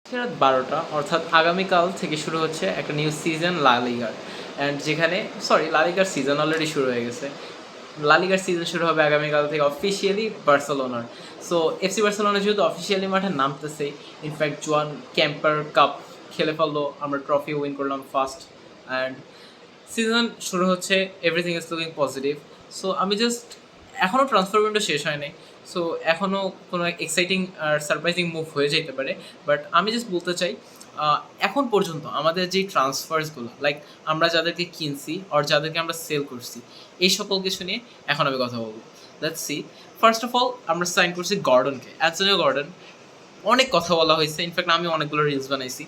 রাত 12টা অর্থাৎ আগামীকাল থেকে শুরু হচ্ছে একটা নিউ সিজন লা লিগার। অ্যান্ড যেখানে লা লিগার সিজন অলরেডি শুরু হয়ে গেছে। লা লিগার সিজন শুরু হবে আগামীকাল থেকে অফিসিয়ালি বার্সেলোনার। সো এফসি বার্সেলোনা যেহেতু অফিসিয়ালি মাঠে নামতেছেই, ইনফ্যাক্ট জোয়ান ক্যাম্পার কাপ খেলে ফেললো, আমরা ট্রফি উইন করলাম ফার্স্ট। অ্যান্ড সিজন শুরু হচ্ছে, everything is looking positive. So আমি জাস্ট, এখনও ট্রান্সফার উইন্ডো শেষ হয়নি, সো এখনও কোনো এক্সাইটিং আর সারপ্রাইজিং মুভ হয়ে যেতে পারে। বাট আমি জাস্ট বলতে চাই, এখন পর্যন্ত আমাদের যেই ট্রান্সফার্সগুলো, লাইক আমরা যাদেরকে কিনছি আর যাদেরকে আমরা সেল করছি, এই সকল কিছু নিয়ে এখন আমি কথা বলবো। Let's see. First of all, আমরা সাইন করছি গর্ডনকে, অ্যান্থনি গর্ডন। অনেক কথা বলা হয়েছে, ইনফ্যাক্ট আমি অনেকগুলো রিলস বানাইছি।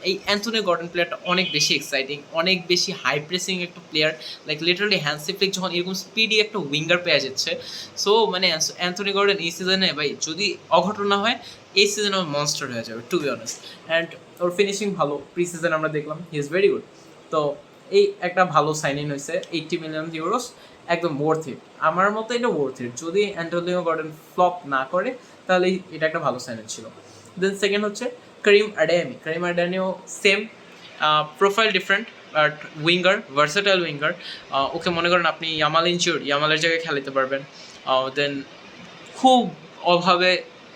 এই অ্যান্থনি গর্ডন প্লেয়ারটা অনেক বেশি এক্সাইটিং, অনেক বেশি হাই প্রেসিং একটা player. Like literally Hansi Flick যখন এরকম স্পিডি একটা উইঙ্গার পেয়ে যাচ্ছে, সো মানে অ্যান্থনি গর্ডন এই সিজনে ভাই যদি অঘটন না হয়, এই সিজনে মনস্টার হয়ে যাবে, টু বি অনেস্ট। অ্যান্ড ওর ফিনিশিং ভালো, প্রি সিজন আমরা দেখলাম, হি ইজ ভেরি গুড। তো এই একটা ভালো সাইন ইন হয়েছে, 80 মিলিয়ন ইউরোস, একদম ওয়ার্থ ইট। আমার মতো এটা ওয়ার্থ ইট। যদি অ্যান্টোনিও গর্ডন ফ্লপ না করে, তাহলে এটা একটা ভালো সাইন ছিল। দেন সেকেন্ড হচ্ছে করিম আডেয়ামি। করিম আডেয়ামিও same, profile different, but winger, versatile winger. Okay মনে করেন আপনি ইয়ামাল ইনজিওর্ড, ইয়ামালের জায়গায় খেলাতে পারবেন। দেন খুব অভাবে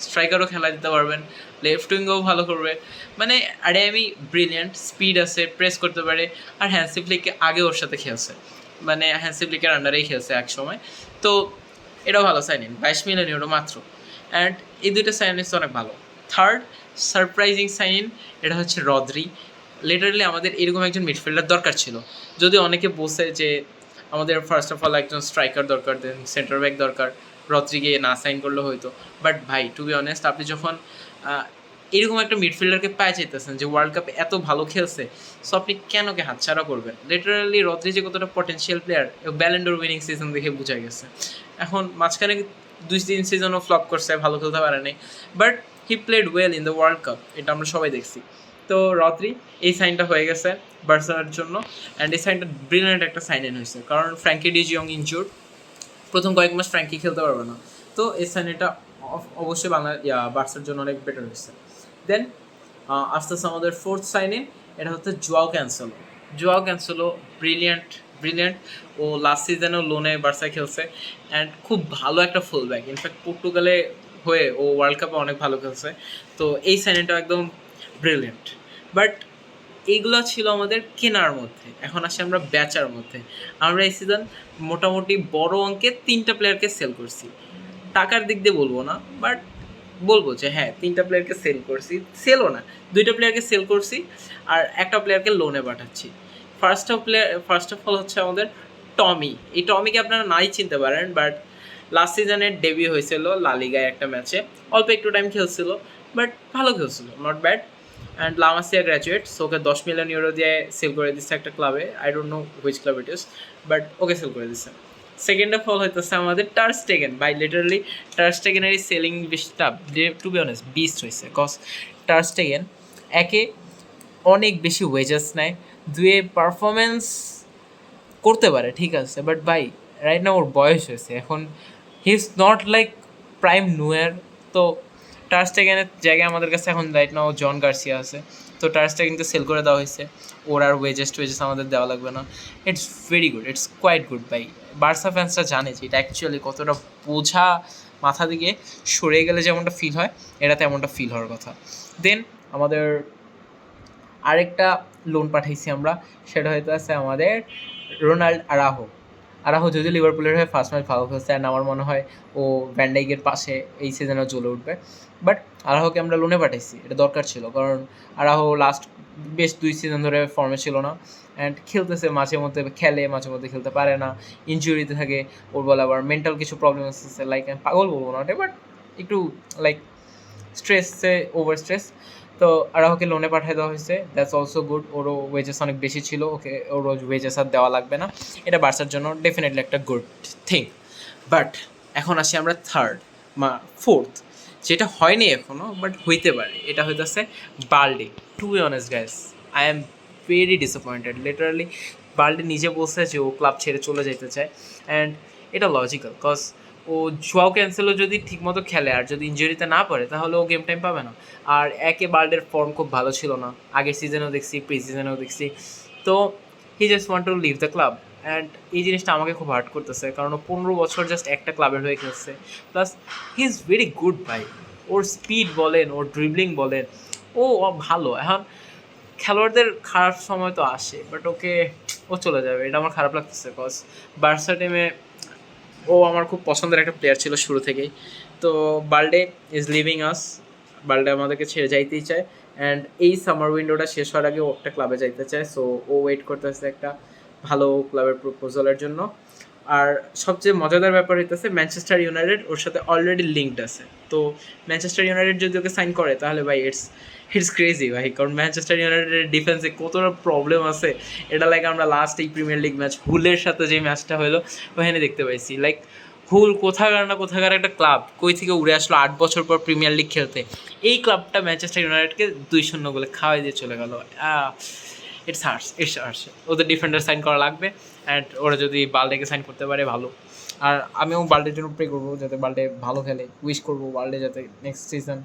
স্ট্রাইকারও খেলা দিতে পারবেন, লেফট উইঙ্গও ভালো করবে। মানে আডেয়ামি ব্রিলিয়েন্ট, স্পিড আছে, প্রেস করতে পারে। আর হ্যান্সি ফ্লিককে আগে ওর সাথে খেলছে, মানে হ্যান্সি ফ্লিকের আন্ডারেই খেলছে এক সময়। তো এটাও ভালো সাইন ইন, 22 মিলিয়ন ইউরো মাত্র। অ্যান্ড এই দুইটা সাইন ইন অনেক ভালো। থার্ড সারপ্রাইজিং সাইন ইন, এটা হচ্ছে রদ্রি। লিটারালি আমাদের এরকম একজন মিডফিল্ডার দরকার ছিল। যদি অনেকে বসে যে আমাদের ফার্স্ট অফ অল একজন স্ট্রাইকার দরকার, দেন সেন্টার ব্যাক দরকার, রদ্রিকে না সাইন করলে হয়তো। বাট ভাই, টু বি অনেস্ট, আপনি যখন এরকম একটা মিডফিল্ডারকে পায়ে চাইতেছেন যে ওয়ার্ল্ড কাপে এত ভালো খেলছে, সো আপনি কেন কে হাতছাড়া করবেন? লিটারালি রদ্রি যে কতটা পটেন্সিয়াল প্লেয়ার, ব্যালেন্ডোর উইনিং সিজন দেখে বোঝা গেছে। এখন মাঝখানে 2-3 সিজনও ফ্লপ করছে, ভালো খেলতে পারে নাই, but he played well in the world cup, এটা আমরা সবাই দেখছি। তো রদ্রি, এই সাইনটা হয়ে গেছে বার্সেলোনার জন্য। অ্যান্ড এই সাইনটা ব্রিলিয়েন্ট একটা সাইন ইন হয়েছে, কারণ ফ্র্যাঙ্কি ডি জিয়ং ইনজুর্ড, প্রথম কয়েক মাস ফ্র্যাঙ্কি খেলতে পারবে না। তো এই সাইন এটা অবশ্যই বার্সার জন্য অনেক বেটার হয়েছে। দেন আস্তে আস্তে আমাদের ফোর্থ সাইন ইন, এটা হচ্ছে Joao Cancelo. Joao Cancelo brilliant, brilliant. ও লাস্ট সিজনেও লোনে বার্সায় খেলছে, অ্যান্ড খুব ভালো একটা ফুল ব্যাক। ইনফ্যাক্ট পর্তুগালে হয়ে ও ওয়ার্ল্ড কাপে অনেক ভালো খেলছে। তো এই সাইনটা একদম ব্রিলিয়েন্ট। বাট এইগুলো ছিল আমাদের কেনার মধ্যে। এখন আসি আমরা বেচার মধ্যে। আমরা এই সিজন মোটামুটি বড় অঙ্কের 3টা প্লেয়ারকে সেল করছি। টাকার দিক দিয়ে বলবো না, বাট বলবো যে হ্যাঁ, 3টা প্লেয়ারকে সেল করছি। সেলও না, 2টা প্লেয়ারকে সেল করছি, আর একটা প্লেয়ারকে লোনে পাঠাচ্ছি। ফার্স্ট অফ অল হচ্ছে আমাদের টমি। এই টমিকে আপনারা নাই চিনতে পারেন, বাট লাস্ট সিজনের ডেবিউ হয়েছিল লা লিগায় একটা ম্যাচে, অল্প একটু টাইম খেলছিল, বাট ভালো খেলছিল, not bad. And La Masia graduate, so okay 10 million euro দিয়ে সেল করে দিচ্ছে একটা ক্লাবে, I don't know which club it is, but okay sell করে দিচ্ছে। সেকেন্ড অফ অল হইতেছে আমাদের টার স্টেগেন। বাই লিটারালি টার স্টেগেনের এই সেলিং বেশটা, টু বি অনেস্ট, বিস্ট হয়েছে। কজ টার স্টেগেন একে অনেক বেশি ওয়েজেস নেয়, দুয়ে পারফরমেন্স করতে পারে ঠিক আছে, বাট ভাই রাইট না ওর বয়স হয়েছে এখন, he is not like prime Neuer. তো টার স্টেগেনের জায়গায় আমাদের কাছে এখন রাইট নাও জন গার্সিয়া আছে। তো টার স্টেগেনকে সেল করে দেওয়া হয়েছে, ওর আর ওয়েজেস আমাদের দেওয়া লাগবে না। It's very good, it's quite good ভাই। বার্সা ফ্যান্সরা জানে যে এটা অ্যাকচুয়ালি কতটা বোঝা মাথা দিকে সরে গেলে যেমনটা ফিল হয়, এটা তেমনটা ফিল হওয়ার কথা। দেন আমাদের আরেকটা লোন পাঠাইছি আমরা, সেটা হয়তো আছে আমাদের রোনাল্ড আরাহো। আরাহো যদি লিভারপুলের হয়ে ফার্স্ট ম্যাচ ভালো খেলছে, অ্যান্ড আমার মনে হয় ও ভ্যান্ডাইকের পাশে এই সিজনে জ্বলে উঠবে। বাট আরাহোকে আমরা লোনে পাঠাইছি, এটা দরকার ছিল, কারণ আরাহো লাস্ট বেশ 2 সিজন ধরে ফর্মে ছিল না, অ্যান্ড খেলতেছে মাঝে মধ্যে, খেলে মাঝে মধ্যে খেলতে পারে না, ইনজুরিতে থাকে। ওর বলে আবার মেন্টাল কিছু প্রবলেম আসতেছে, লাইক আমি পাগল বলবো না ওটা, বাট একটু লাইক স্ট্রেসে, ওভার স্ট্রেস। তো আরাহোকে লোনে পাঠিয়ে দেওয়া হয়েছে, দ্যাটস অলসো গুড। ওরও ওয়েজেস অনেক বেশি ছিল, ওকে ওর ওয়েজেস আর দেওয়া লাগবে না, এটা বার্সার জন্য ডেফিনেটলি একটা গুড থিং। বাট এখন আসি আমরা ফোর্থ, যেটা হয়নি এখনও, বাট হইতে পারে, এটা হইতেছে Balde. To be honest guys, I am very disappointed. Literally Balde নিজে বলছে যে ও ক্লাব ছেড়ে চলে যেতে চায়, অ্যান্ড এটা লজিক্যাল, কজ ও জুয়াও ক্যান্সেলও যদি ঠিকমতো খেলে আর যদি ইনজুরিতে না পড়ে তাহলে ও গেম টাইম পাবে না। আর একে বার্ডের ফর্ম খুব ভালো ছিল না, আগের সিজনেও দেখছি, প্রি সিজনেও দেখছি। তো he just want to leave the club, and এই জিনিসটা আমাকে খুব হার্ট করতেছে, কারণ ও 15 বছর জাস্ট একটা ক্লাবের হয়ে খেলছে। Plus he is very good ভাই, ওর স্পিড বলেন, ওর ড্রিবলিং বলেন, ও ভালো। এখন খেলোয়াড়দের খারাপ সময় তো আসে, বাট ও চলে যাবে, এটা আমার খারাপ লাগতেছে। বিকজ বার্সা টিমে ও আমার খুব পছন্দের একটা প্লেয়ার ছিল শুরু থেকেই। তো বাল্ডে ইজ লিভিং আস, বাল্ডে আমাদেরকে ছেড়ে যাইতেই চায়, অ্যান্ড এই সামার উইন্ডোটা শেষ হওয়ার আগে ও একটা ক্লাবে যাইতে চায়। সো ও ওয়েট করতেছে একটা ভালো ক্লাবের প্রপোজালের জন্য। আর সবচেয়ে মজাদার ব্যাপার হইতেছে ম্যানচেস্টার ইউনাইটেড ওর সাথে অলরেডি লিঙ্কড আছে। তো ম্যানচেস্টার ইউনাইটেড যদি ওকে সাইন করে তাহলে ভাই ইটস ক্রেজি ভাই, কারণ ম্যানচেস্টার ইউনাইটেডের ডিফেন্সে কতটা প্রবলেম আছে এটা লাইক আমরা লাস্ট এই প্রিমিয়ার লিগ ম্যাচ হুলের সাথে যে ম্যাচটা হলো ওখানে দেখতে পাইছি। লাইক হুল কোথাকার না কোথাকার একটা ক্লাব কই থেকে উড়ে আসলো 8 বছর পর প্রিমিয়ার লিগ খেলতে, এই ক্লাবটা ম্যানচেস্টার ইউনাইটেডকে 2-0 গোলে খাওয়াই দিয়ে চলে গেল। It's hers. ওদের ডিফেন্ডার সাইন করা লাগবে, অ্যান্ড ওরা যদি বাল্ডেকে সাইন করতে পারে ভালো। আর আমিও বাল্ডের জন্য প্রে করবো যাতে বাল্ডে ভালো খেলে, উইশ করবো বাল্ডে যাতে নেক্সট সিজন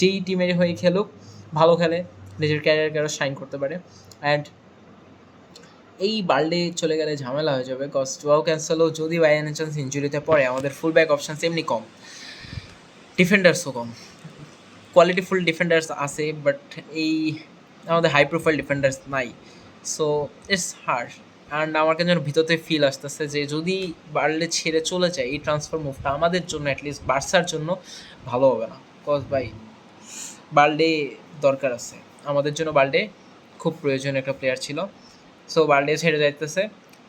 যেই টিমের হয়ে খেলুক ভালো খেলে, নিজের ক্যারিয়ারকে আরও শাইন করতে পারে। অ্যান্ড এই বাল্ডে চলে গেলে ঝামেলা হয়ে যাবে, কজ জুয়াও ক্যান্সেলও যদি বাই এনি চান্স ইঞ্জুরিতে পড়ে আমাদের ফুল ব্যাক অপশানস এমনি কম, ডিফেন্ডার্সও কম। কোয়ালিটিফুল ডিফেন্ডার্স আছে বাট এই আমাদের হাই প্রোফাইল ডিফেন্ডার্স নাই। সো ইটস হার্ড, অ্যান্ড আমার কেন যেন ভিতরতে ফিল আসতেছে যে যদি বার্লে ছেড়ে চলে যায় এই ট্রান্সফার মুভটা আমাদের জন্য, অ্যাটলিস্ট বার্সার জন্য ভালো হবে না। কজ ভাই বার্লে দরকার আছে আমাদের জন্য, বার্লে খুব প্রয়োজনীয় একটা প্লেয়ার ছিল। সো বার্লে ছেড়ে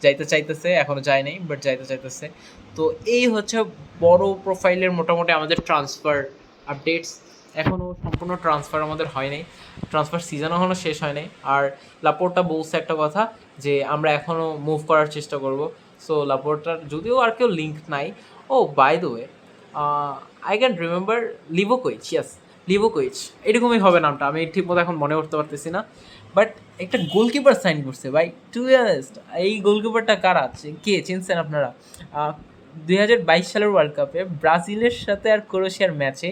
যাইতে চাইতেছে, এখনও যায় নাই বাট যাইতে চাইতেছে। তো এই হচ্ছে বড় প্রোফাইলের মোটামুটি আমাদের ট্রান্সফার আপডেটস। এখনও সম্পূর্ণ ট্রান্সফার আমাদের হয় নাই, ট্রান্সফার সিজন এখনও শেষ হয় নাই। আর লাপোর্টা বলছে একটা কথা যে আমরা এখনও মুভ করার চেষ্টা করব। সো লাপোর্টার যদিও আর কেউ লিঙ্ক নাই। ও by the way, I can remember Livakovic, এরকমই হবে নামটা, আমি ঠিক মতো এখন মনে করতে পারতেছি না। বাট একটা গোলকিপার সাইন করছে ভাই, টু বি অনেস্ট। এই গোলকিপারটা কারা, কে চিনছেন আপনারা? 2022 সালের ওয়ার্ল্ড কাপে ব্রাজিলের সাথে আর ক্রোয়েশিয়ার ম্যাচে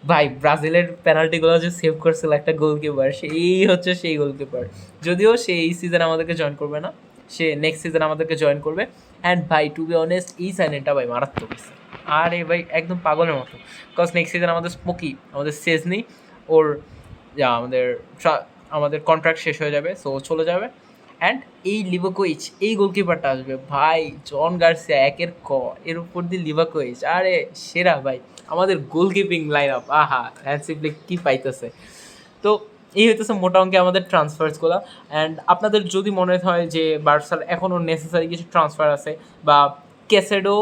ভাই ব্রাজিলের পেনাল্টিগুলো যে সেভ করছিল একটা গোলকিপার, সেই হচ্ছে সেই গোলকিপার। যদিও সে এই সিজন আমাদেরকে জয়েন করবে না, সে নেক্সট সিজন আমাদেরকে জয়েন করবে। অ্যান্ড ভাই টু বি অনেস্ট এই সাইনটা ভাই মারাত্মক হয়েছে, আর এই ভাই একদম পাগলের মতো। বিকজ নেক্সট সিজন আমাদের স্মোকি, আমাদের সেজনি, ওর আমাদের কন্ট্রাক্ট শেষ হয়ে যাবে, সো চলে যাবে। অ্যান্ড এই লিভাকোইচ এই গোলকিপারটা আসবে ভাই, জন গার্সিয়া একের এর উপর দিয়ে লিভাকোইচ, আরে সেরা ভাই আমাদের গোলকিপিং লাইন আপ, আহা হ্যান্সি ফ্লিক কী পাইতেছে। তো এই হইতেছে মোটা অঙ্কে আমাদের ট্রান্সফার্সগুলো। অ্যান্ড আপনাদের যদি মনে হয় যে বার্সার এখনও নেসেসারি কিছু ট্রান্সফার আছে, বা ক্যাসেডো,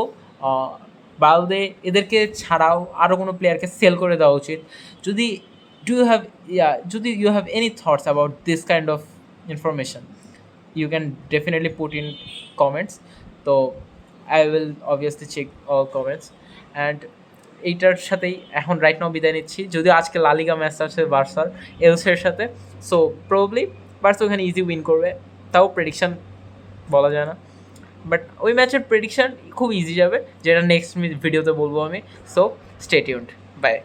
বালদে এদেরকে ছাড়াও আরও কোনো প্লেয়ারকে সেল করে দেওয়া উচিত, যদি যদি you have any thoughts about this kind of information, you can definitely put in comments. So I will obviously check all comments. And এইটার সাথেই এখন রাইট নাও বিদায় নিচ্ছি, যদিও আজকে লালিগা ম্যাচ আছে বার্সার এলসের সাথে। সো প্রবাবলি বার্সা ওখানে ইজি উইন করবে, তাও প্রেডিকশান বলা যায় না, বাট ওই ম্যাচের প্রেডিকশান খুব ইজি যাবে, যেটা নেক্সট ভিডিওতে বলবো আমি। So stay tuned, by.